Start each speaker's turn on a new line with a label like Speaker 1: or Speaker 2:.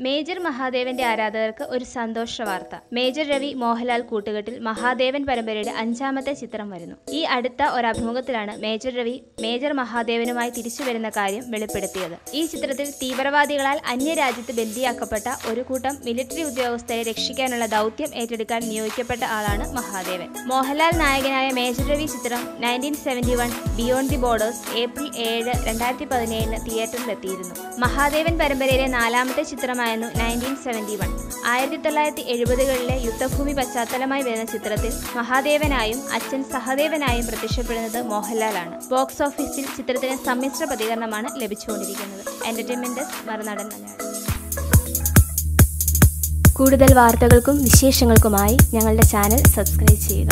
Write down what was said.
Speaker 1: Major മഹാദേവന്റെ ആരാധകർക്ക് ഒരു സന്തോഷ വാർത്ത. മേജർ രവി മോഹൻലാൽ കൂട്ടുകെട്ടിൽ മഹാദേവൻ പരമ്പരയുടെ 5ാമത്തെ ചിത്രം വരുന്നു. ഈ അടുത്ത ഒരഭിമുഖത്തിലാണ് മേജർ രവി മേജർ മഹാദേവനുമായി തിരിച്ചു വരുന്ന കാര്യം വെളിപ്പെടുത്തിയത്. ഈ ചിത്രത്തിൽ തീവ്രവാദികളാൽ അന്യരാജ്യത്ത് ബന്ദിയാക്കപ്പെട്ട ഒരു കൂട്ടം മിലിറ്ററി ഉദ്യോഗസ്ഥരെ രക്ഷിക്കാനുള്ള ദൗത്യം ഏറ്റെടുക്കാൻ നിയോഗിക്കപ്പെട്ട ആളാണ് മഹാദേവൻ. മോഹൻലാൽ നായകനായ മേജർ രവി ചിത്രം 1971 ബിയോണ്ട് ദി ബോർഡേഴ്സ് ഏപ്രിൽ 7, 2017 തിയേറ്ററിലെത്തിയിരുന്നു. മഹാദേവൻ പരമ്പരയിലെ 4ാമത്തെ ചിത്രമായിരുന്നു 1971. 1970കളിലെ യുദ്ധഭൂമി പശ്ചാത്തലമായി വരുന്ന ചിത്രത്തിൽ മഹാദേവനായും അച്ഛൻ സഹദേവനായും പ്രത്യക്ഷപ്പെടുന്നത് മോഹൻലാലാണ്. ബോക്സ് ഓഫീസിൽ ചിത്രത്തിന് സമ്മിശ്ര പ്രതികരണമാണ് ലഭിച്ചുകൊണ്ടിരിക്കുന്നത്. എന്റർടൈൻമെന്റ് ഡെസ്ക്, മറുനാടൻ മലയാളം. കൂടുതൽ വാർത്തകൾക്കും വിശേഷങ്ങൾക്കുമായി ഞങ്ങളുടെ ചാനൽ സബ്സ്ക്രൈബ് ചെയ്യുക.